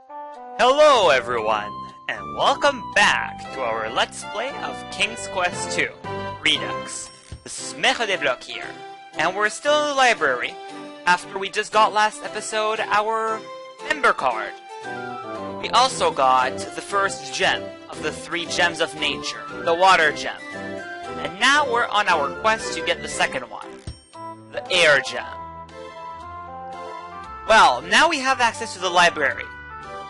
Hello everyone, and welcome back to our Let's Play of King's Quest II, Redux. This is MaitreDesBlocs here, and we're still in the library, after we just got last episode our member card. We also got the first gem of the 3 gems of nature, the water gem. And now we're on our quest to get the second one, the air gem. Well, now we have access to the library.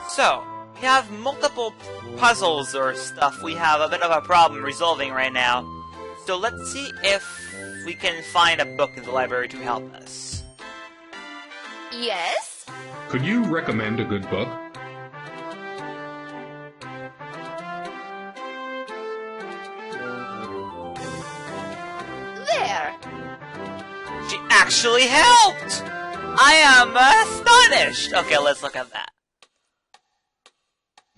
So, we have multiple puzzles or stuff we have a bit of a problem resolving right now. So let's see if we can find a book in the library to help us. Yes? Could you recommend a good book? There! She actually helped! I am astonished! Okay, let's look at that.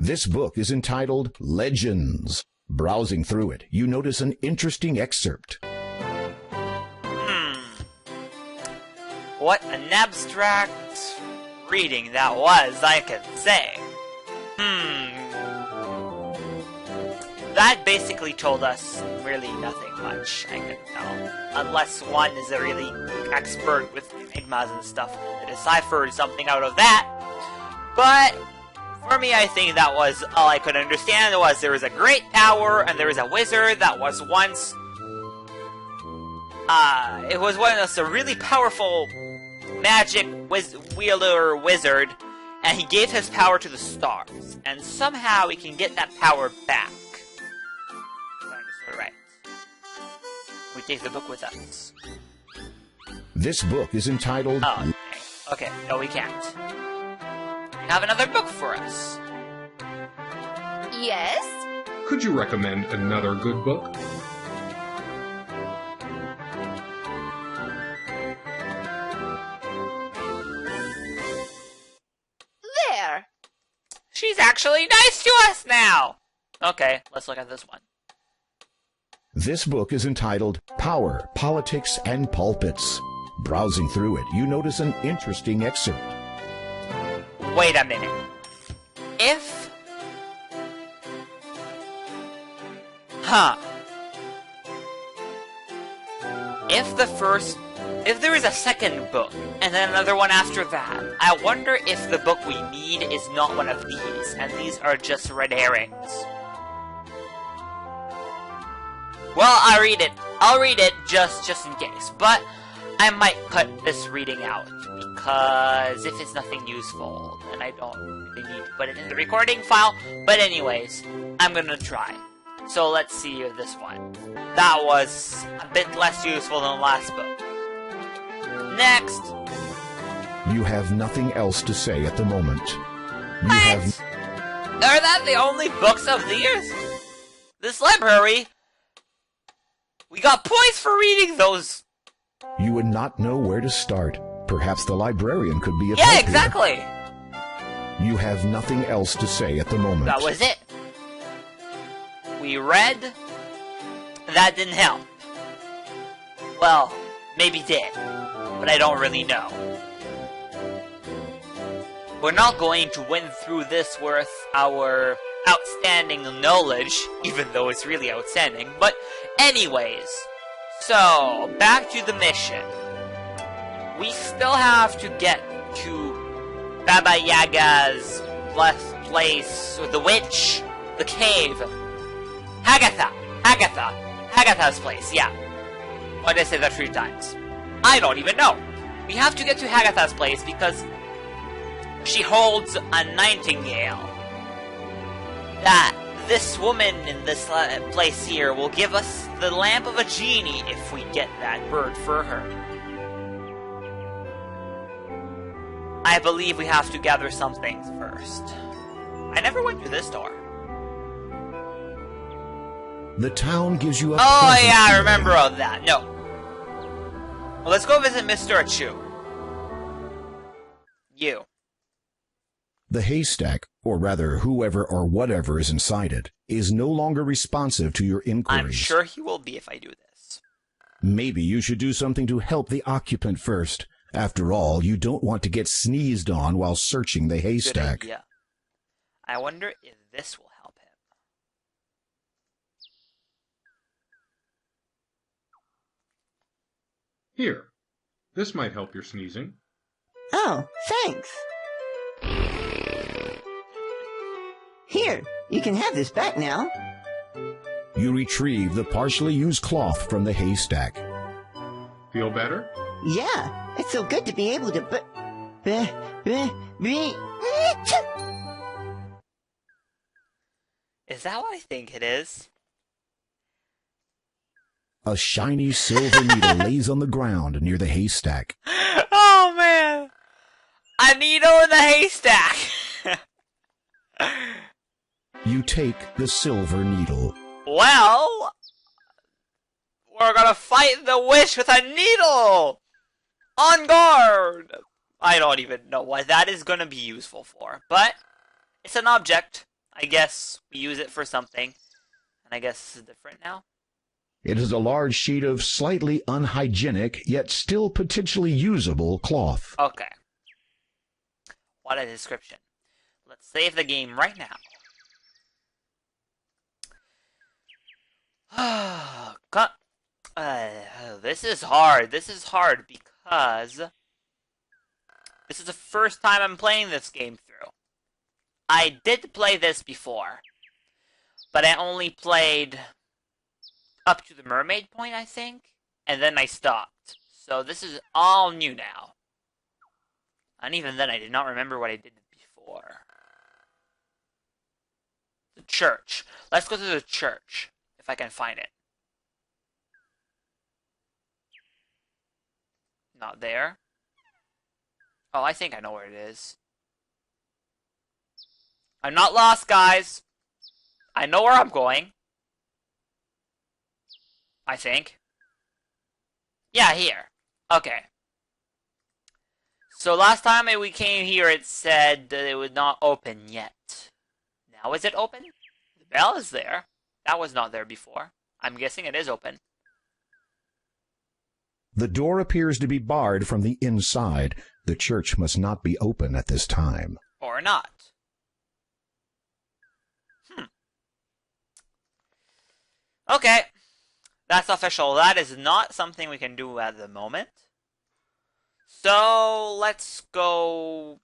This book is entitled Legends. Browsing through it, you notice an interesting excerpt. What an abstract reading that was, I can say. That basically told us really nothing much, I can tell. Unless one is a really expert with enigmas and stuff that deciphered something out of that. But for me, I think that was all I could understand. Was there was a great tower, and there was a wizard that was once... it was once a really powerful magic wielder wizard, and he gave his power to the stars. And somehow we can get that power back. If I understood right. We take the book with us. This book is entitled... Oh, okay. No, we can't. You have another book for us. Yes? Could you recommend another good book? There! She's actually nice to us now! Okay, let's look at this one. This book is entitled Power, Politics, and Pulpits. Browsing through it, you notice an interesting excerpt. Wait a minute. If there is a second book, and then another one after that, I wonder if the book we need is not one of these, and these are just red herrings. Well, I'll read it just in case, but I might cut this reading out, because if it's nothing useful, then I don't really need to put it in the recording file. But anyways, I'm gonna try. So let's see this one. That was a bit less useful than the last book. Next! You have nothing else to say at the moment. What? Are that the only books of these? This library? We got points for reading those! You would not know where to start. Perhaps the librarian could be of help Yeah, here. exactly! You have nothing else to say at the moment. That was it. We read. That didn't help. Well, maybe did. But I don't really know. We're not going to win through this with our outstanding knowledge, even though it's really outstanding. But anyways, so back to the mission. We still have to get to Baba Yaga's place, or the witch, the cave. Hagatha's place, yeah. Why did I say that 3 times? I don't even know. We have to get to Hagatha's place because she holds a nightingale. That this woman in this place here will give us the lamp of a genie if we get that bird for her. I believe we have to gather some things first. I never went through this door. The town gives you a Oh pleasant yeah, I feeling. remember all that. No. Well, let's go visit Mr. Achu. You. The haystack, or rather whoever or whatever is inside it, is no longer responsive to your inquiries. I'm sure he will be if I do this. Maybe you should do something to help the occupant first. After all, you don't want to get sneezed on while searching the Good haystack. idea. I wonder if this will help him. Here. This might help your sneezing. Oh, thanks. Here, you can have this back now. You retrieve the partially used cloth from the haystack. Feel better? Yeah, it's so good to be able to Is that what I think it is? A shiny silver needle lays on the ground near the haystack. Oh man! A needle in the haystack! You take the silver needle. Well, we're gonna fight the witch with a needle! On guard! I don't even know what that is gonna be useful for, but it's an object. I guess we use it for something. And I guess this is different now. It is a large sheet of slightly unhygienic, yet still potentially usable cloth. Okay. What a description. Let's save the game right now. God. This is hard. This is hard because this is the first time I'm playing this game through. I did play this before, but I only played up to the mermaid point, I think, and then I stopped. So this is all new now. And even then, I did not remember what I did before. The church. Let's go to the church, if I can find it. Not there. Oh, I think I know where it is. I'm not lost, guys. I know where I'm going. I think. Yeah, here. Okay. So last time we came here, it said that it was not open yet. Now is it open? The bell is there. That was not there before. I'm guessing it is open. The door appears to be barred from the inside. The church must not be open at this time. Or not. Okay. That's official. That is not something we can do at the moment. So, let's go...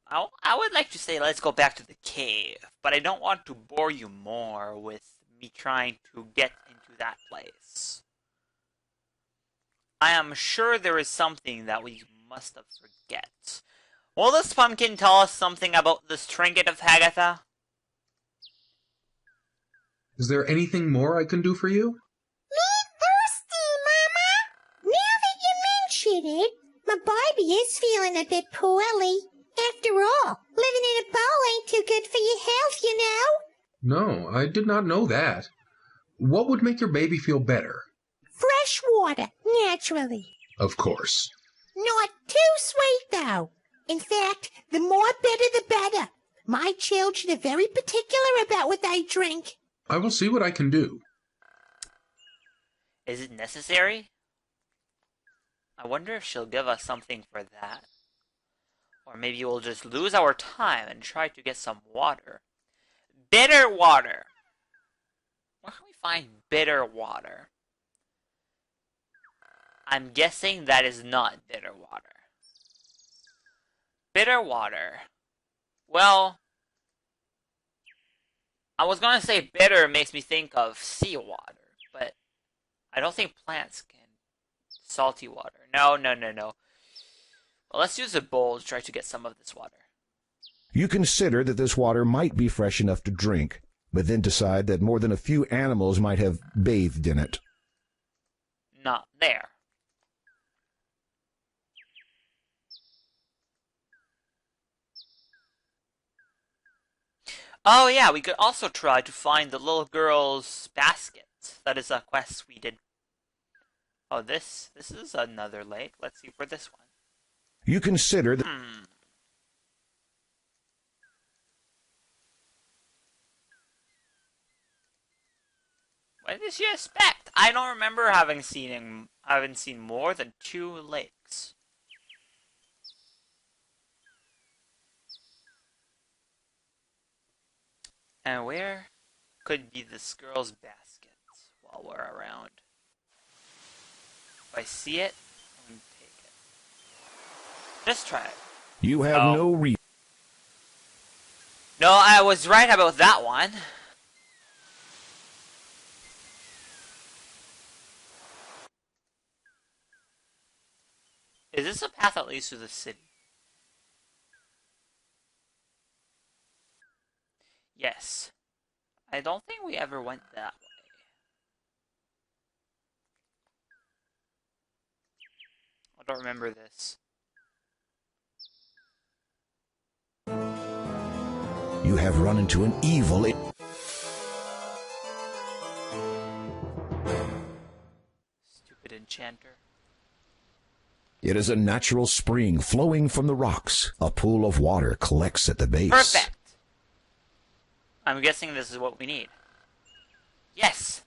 I would like to say let's go back to the cave, but I don't want to bore you more with me trying to get into that place. I am sure there is something that we must have forget. Will this pumpkin tell us something about this trinket of Hagatha? Is there anything more I can do for you? Me thirsty, Mama. Now that you mention it, my baby is feeling a bit poorly. After all, living in a bowl ain't too good for your health, you know. No, I did not know that. What would make your baby feel better? Fresh water, naturally. Of course. Not too sweet, though. In fact, the more bitter the better. My children are very particular about what they drink. I will see what I can do. Is it necessary? I wonder if she'll give us something for that. Or maybe we'll just lose our time and try to get some water. Bitter water! Where can we find bitter water? I'm guessing that is not bitter water. Bitter water. Well, I was gonna say bitter makes me think of seawater, but I don't think plants can. Salty water. No. Well, let's use a bowl to try to get some of this water. You consider that this water might be fresh enough to drink, but then decide that more than a few animals might have bathed in it. Not there. Oh yeah, we could also try to find the little girl's basket. That is a quest we did. Oh, this is another lake. Let's see for this one. You consider that... What did she expect? I don't remember having seen more than 2 lakes. And where could be this girl's basket while we're around? If I see it, I'm gonna take it. Just try it. You have no reason. No, I was right about that one. Is this a path that leads to the city? Yes. I don't think we ever went that way. I don't remember this. You have run into an evil... Stupid enchanter. It is a natural spring flowing from the rocks. A pool of water collects at the base. Perfect! I'm guessing this is what we need. Yes!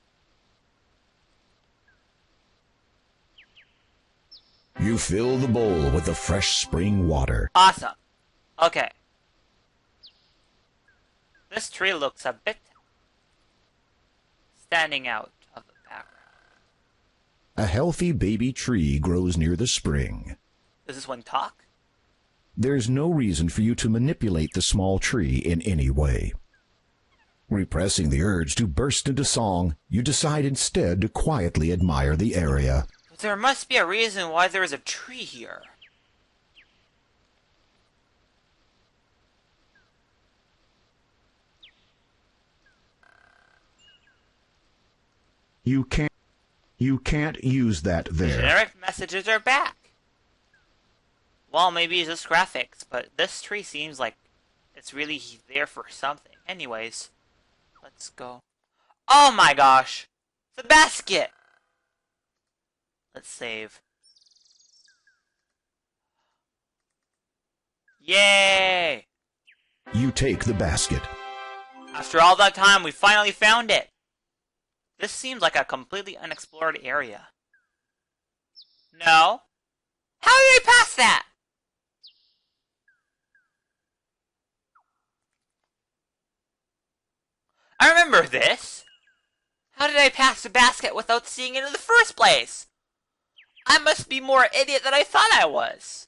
You fill the bowl with the fresh spring water. Awesome. Okay. This tree looks a bit standing out of the background. A healthy baby tree grows near the spring. Does this one talk? There's no reason for you to manipulate the small tree in any way. Repressing the urge to burst into song, you decide instead to quietly admire the area. But there must be a reason why there is a tree here. You can't use that The there. generic messages are back. Well, maybe it's just graphics, but this tree seems like it's really there for something. Anyways, let's go. Oh my gosh! The basket! Let's save. Yay! You take the basket. After all that time, we finally found it! This seems like a completely unexplored area. No? How did I pass that? I remember this! How did I pass the basket without seeing it in the first place? I must be more idiot than I thought I was.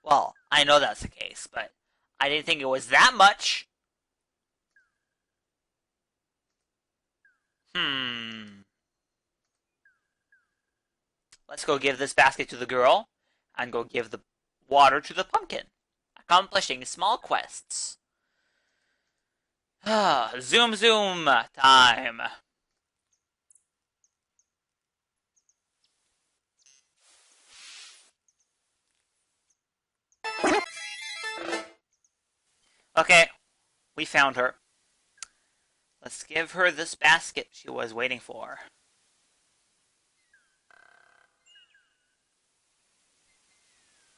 Well, I know that's the case, but I didn't think it was that much. Let's go give this basket to the girl, and go give the water to the pumpkin. Accomplishing small quests. Zoom zoom time. Okay, we found her. Let's give her this basket she was waiting for.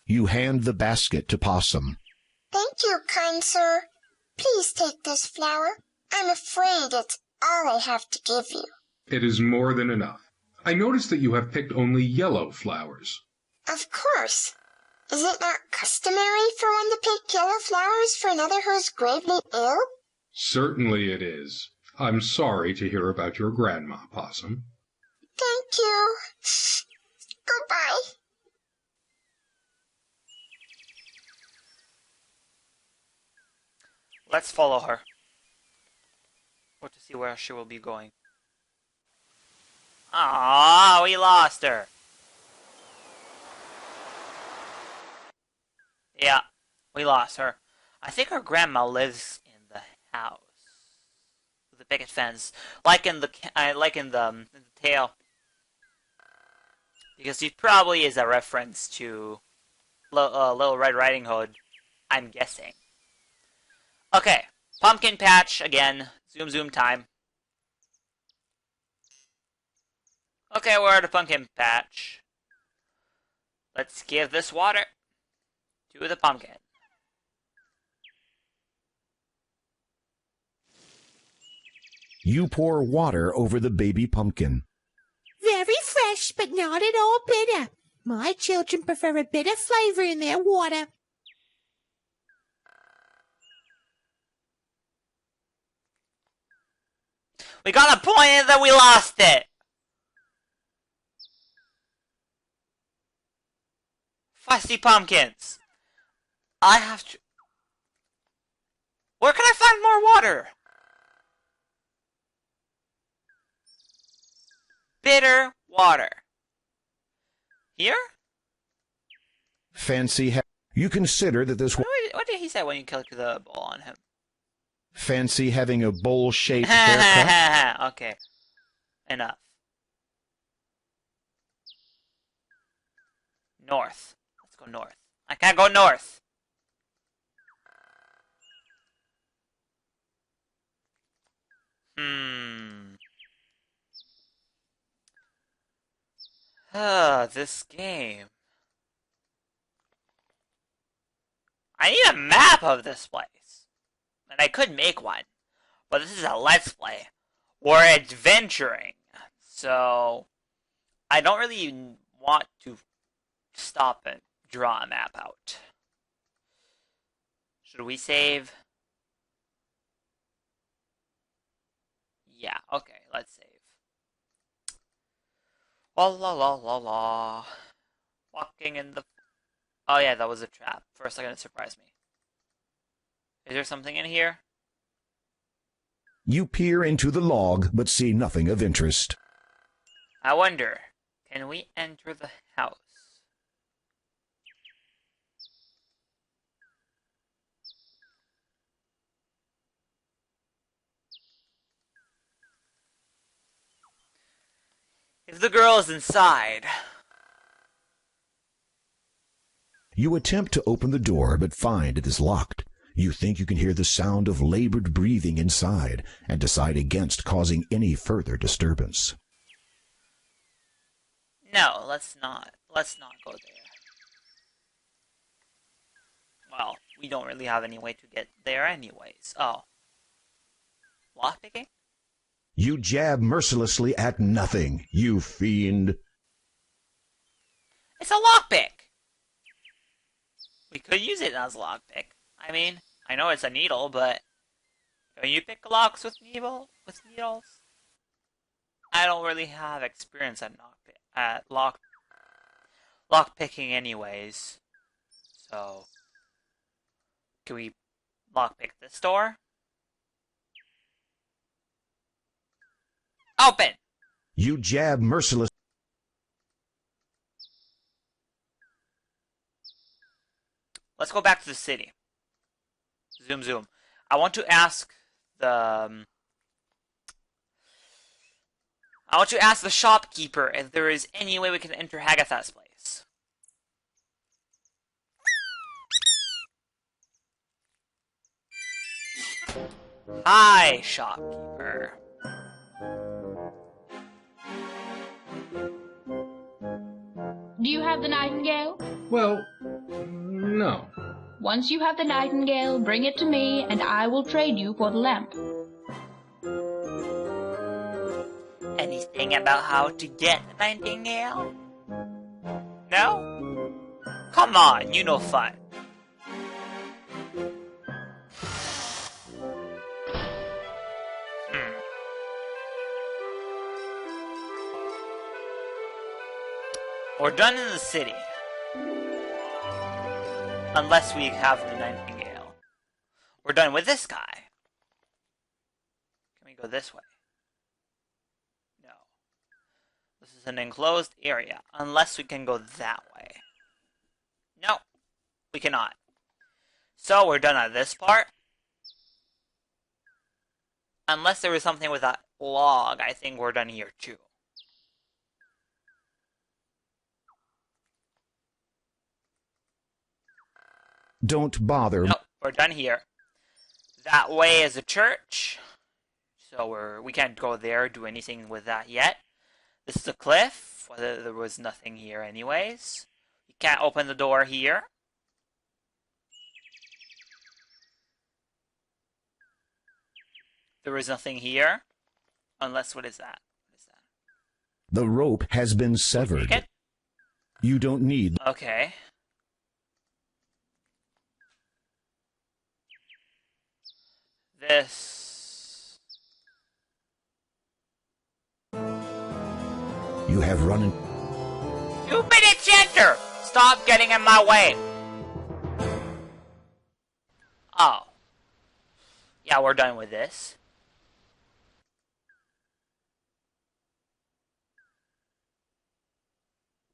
You hand the basket to Possum. Thank you, kind sir. Please take this flower. I'm afraid it's all I have to give you. It is more than enough. I notice that you have picked only yellow flowers. Of course. Is it not customary for one to pick yellow flowers for another who is gravely ill? Certainly it is. I'm sorry to hear about your grandma, Possum. Thank you. Goodbye. Let's follow her. Or to see where she will be going. Ah, we lost her. Yeah, we lost her. I think her grandma lives in the house with the picket fence, like in the tale, because she probably is a reference to Little Red Riding Hood. I'm guessing. Okay, pumpkin patch again. Zoom zoom time. Okay, we're at a pumpkin patch. Let's give this water to the pumpkin. You pour water over the baby pumpkin. Very fresh, but not at all bitter. My children prefer a bitter flavor in their water. We got a point and then we lost it! Feisty pumpkins! I have to... Where can I find more water? Bitter water. Here? Fancy you consider that this What did he say when you clicked the ball on him? fancy having a bowl-shaped haircut? Okay. Enough. North. Let's go north. I can't go north. This game. I need a map of this place. And I could make one. But this is a let's play. We're adventuring. So, I don't really want to stop and draw a map out. Should we save? Yeah, okay, let's save. La la la la la. Walking in the... Oh yeah, that was a trap. For a second it surprised me. Is there something in here? You peer into the log, but see nothing of interest. I wonder, can we enter the house? If the girl is inside... You attempt to open the door, but find it is locked. You think you can hear the sound of labored breathing inside, and decide against causing any further disturbance. No, let's not. Let's not go there. Well, we don't really have any way to get there anyways. Oh. Lockpicking? You jab mercilessly at nothing, you fiend. It's a lockpick! We could use it as a lockpick. I mean, I know it's a needle, but... Don't you pick locks with needles? I don't really have experience at lockpicking anyways. So... Can we lockpick this door? Open! You jab mercilessly. Let's go back to the city. Zoom, zoom. I want to ask the... I want to ask the shopkeeper if there is any way we can enter Hagatha's place. Hi, shopkeeper. Do you have the nightingale? Well, no. Once you have the nightingale, bring it to me, and I will trade you for the lamp. Anything about how to get the nightingale? No? Come on, you know fun. We're done in the city. Unless we have the nightingale. We're done with this guy. Can we go this way? No. This is an enclosed area. Unless we can go that way. No. We cannot. So we're done on this part. Unless there was something with that log, I think we're done here too. Don't bother. Nope, we're done here. That way is a church. So we can't go there, do anything with that yet. This is a cliff. Well, there was nothing here anyways. You can't open the door here. There is nothing here. Unless, what is that? What is that? The rope has been severed. You don't need... Okay. This... you have run in... Stupid enchanter! Stop getting in my way! Oh. Yeah, we're done with this.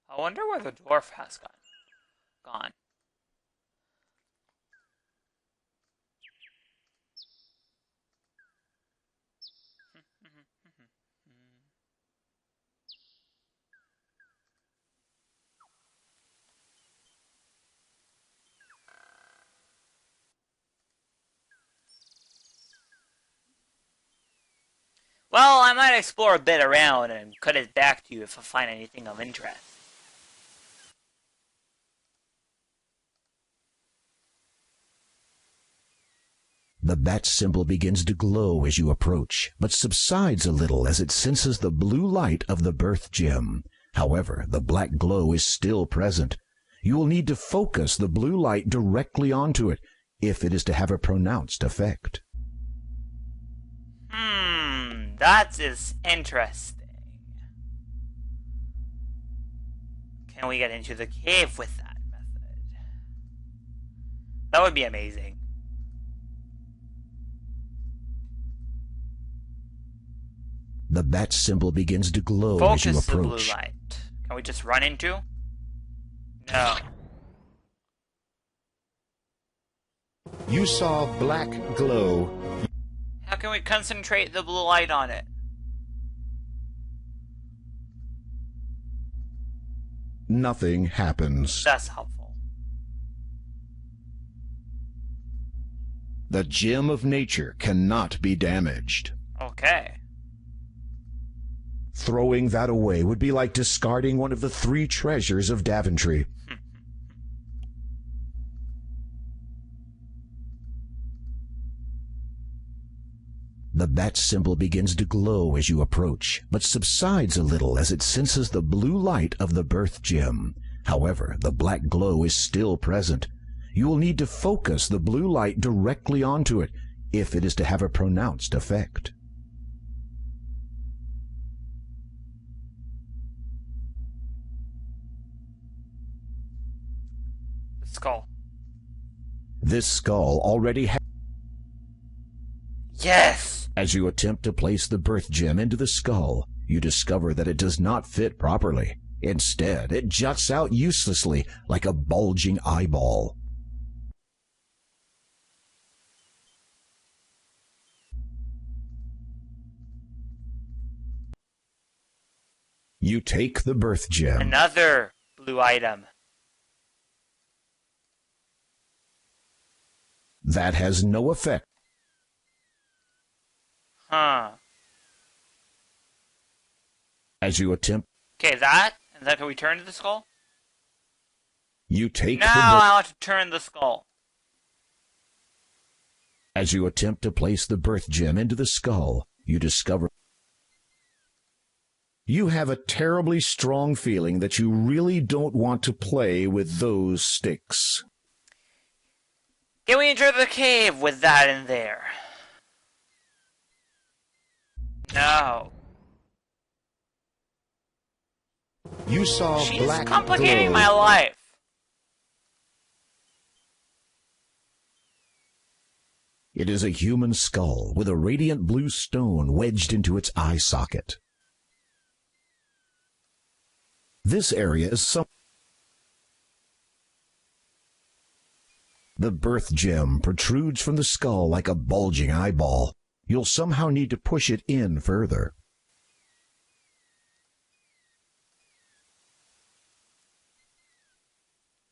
I wonder where the dwarf has gone. Well, I might explore a bit around and cut it back to you if I find anything of interest. The bat symbol begins to glow as you approach, but subsides a little as it senses the blue light of the birth gem. However, the black glow is still present. You will need to focus the blue light directly onto it if it is to have a pronounced effect. That is interesting. Can we get into the cave with that method? That would be amazing. The bat symbol begins to glow Focus as you the blue approach. light. Can we just run into? No. You saw black glow. How can we concentrate the blue light on it? Nothing happens. That's helpful. The gem of nature cannot be damaged. Okay. Throwing that away would be like discarding one of the 3 treasures of Daventry. The bat symbol begins to glow as you approach, but subsides a little as it senses the blue light of the birth gem. However, the black glow is still present. You will need to focus the blue light directly onto it if it is to have a pronounced effect. The skull. This skull already has... Yes! As you attempt to place the birth gem into the skull, you discover that it does not fit properly. Instead, it juts out uselessly like a bulging eyeball. You take the birth gem. Another blue item. That has no effect. Huh. As you attempt... Okay, that? And then can we turn to the skull? You take No, the I want to turn the skull. As you attempt to place the birth gem into the skull, you discover... You have a terribly strong feeling that you really don't want to play with those sticks. Can we enter the cave with that in there? No. You saw She's black complicating glow. my life. It is a human skull with a radiant blue stone wedged into its eye socket. This area is some... The birth gem protrudes from the skull like a bulging eyeball. You'll somehow need to push it in further.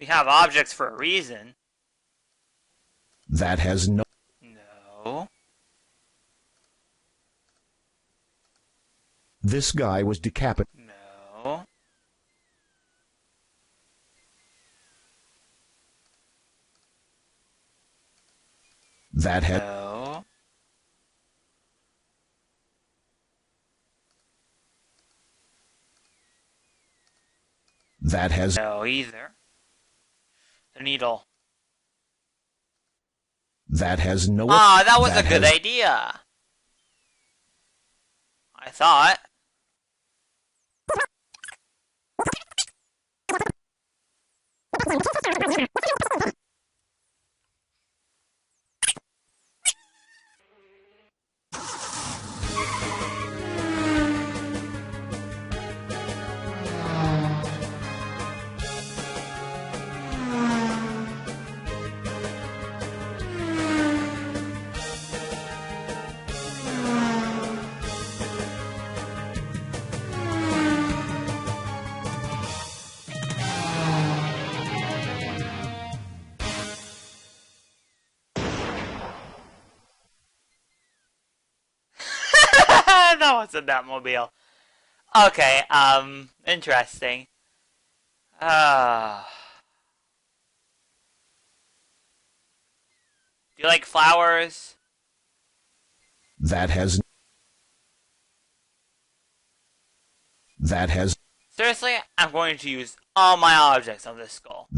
We have objects for a reason. That has no... No. This guy was decapitated. No. That has... No. That has... No either. The needle. That has no... Ah, that was a good has- idea. I thought. That wasn't that mobile. Okay, interesting. Do you like flowers? That has... Seriously, I'm going to use all my objects on this skull.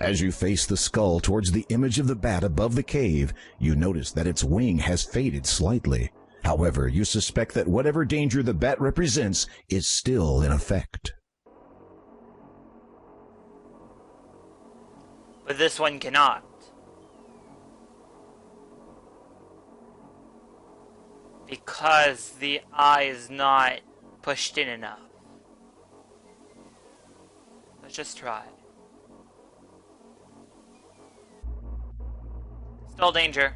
As you face the skull towards the image of the bat above the cave, you notice that its wing has faded slightly. However, you suspect that whatever danger the bat represents is still in effect. But this one cannot. Because the eye is not pushed in enough. Let's just try. Still danger.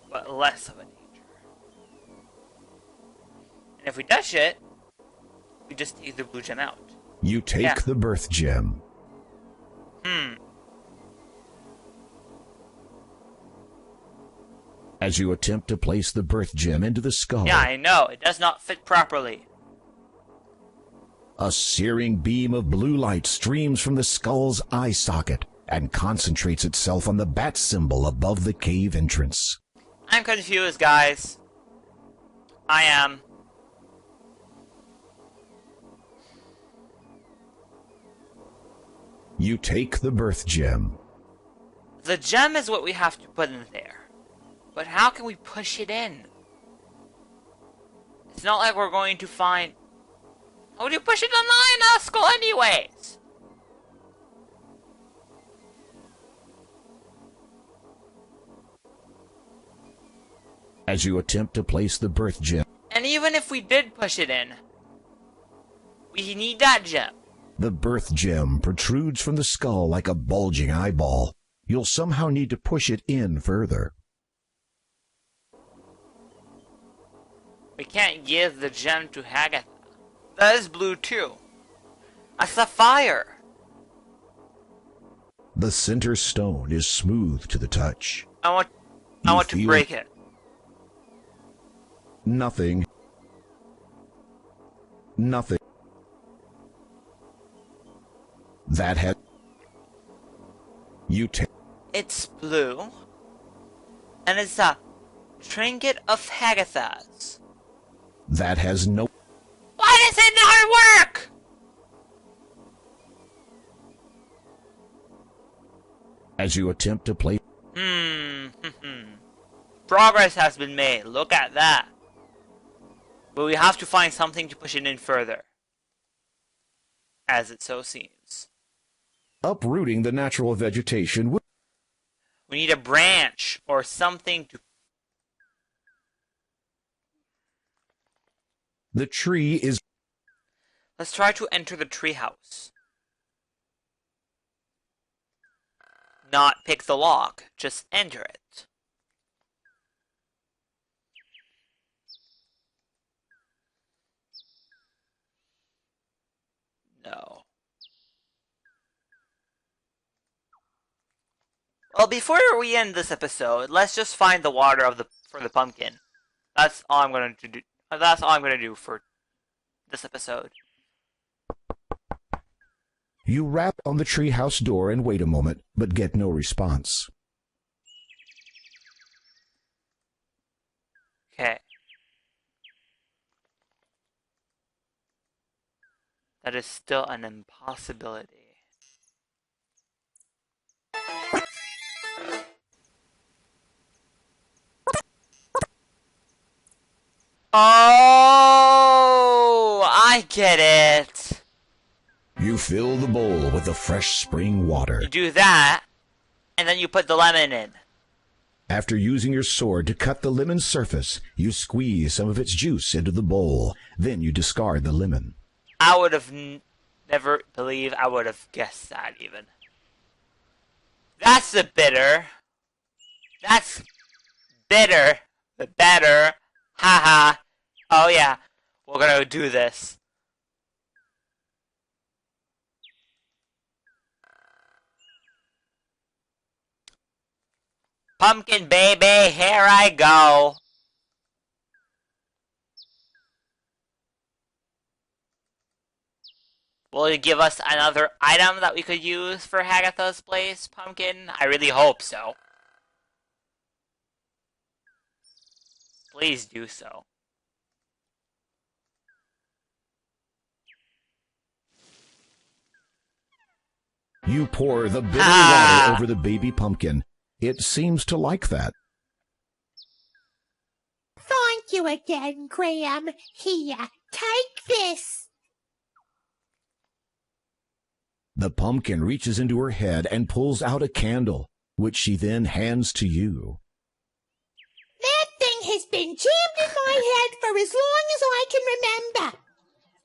But less of a danger. And if we touch it, we just take the blue gem out. You take the birth gem. As you attempt to place the birth gem into the skull, Yeah, I know. It does not fit properly. a searing beam of blue light streams from the skull's eye socket and concentrates itself on the bat symbol above the cave entrance. I'm confused, guys. I am. You take the birth gem. The gem is what we have to put in there. But how can we push it in? It's not like we're going to find... How would you push it in the skull anyways? As you attempt to place the birth gem, And even if we did push it in, we need that gem. the birth gem protrudes from the skull like a bulging eyeball. You'll somehow need to push it in further. We can't give the gem to Hagatha. That is blue too. A sapphire. The center stone is smooth to the touch. I want to feel- break it. Nothing. That has... You take... It's blue. And it's a trinket of Hagatha's. That has no... Why does it not work? As you attempt to place... Progress has been made. Look at that. But we have to find something to push it in further. As it so seems. Uprooting the natural vegetation would... We need a branch or something to... The tree is... Let's try to enter the treehouse. Not pick the lock, just enter it. No. Well, before we end this episode, let's just find the water for the pumpkin. That's all I'm going to do. That's all I'm going to do for this episode. You rap on the treehouse door and wait a moment, but get no response. Okay. That is still an impossibility. Oh! I get it. You fill the bowl with the fresh spring water. You do that, and then you put the lemon in. After using your sword to cut the lemon surface, you squeeze some of its juice into the bowl. Then you discard the lemon. I would have never believed I would have guessed that even. That's the bitter. That's bitter. The better. Haha. Oh yeah. We're gonna do this. Pumpkin baby, here I go. Will you give us another item that we could use for Hagatha's place, Pumpkin? I really hope so. Please do so. You pour the bitter water over the baby pumpkin. It seems to like that. Thank you again, Graham. Here, take this. The pumpkin reaches into her head and pulls out a candle, which she then hands to you. That thing has been jammed in my head for as long as I can remember.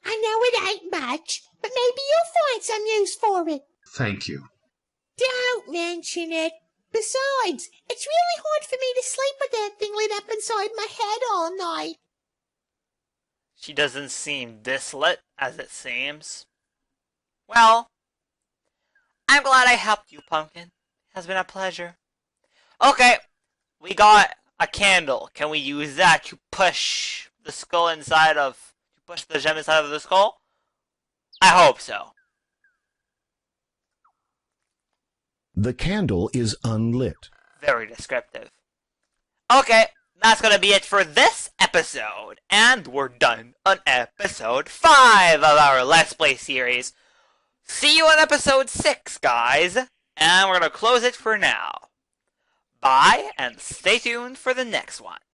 I know it ain't much, but maybe you'll find some use for it. Thank you. Don't mention it. Besides, it's really hard for me to sleep with that thing lit up inside my head all night. She doesn't seem this lit as it seems. Well, I'm glad I helped you, Pumpkin. It has been a pleasure. Okay, we got a candle. Can we use that to push the skull inside of... push the gem inside of the skull? I hope so. The candle is unlit. Very descriptive. Okay, that's gonna be it for this episode. And we're done on episode 5 of our Let's Play series. See you on episode 6, guys. And we're gonna close it for now. Bye, and stay tuned for the next one.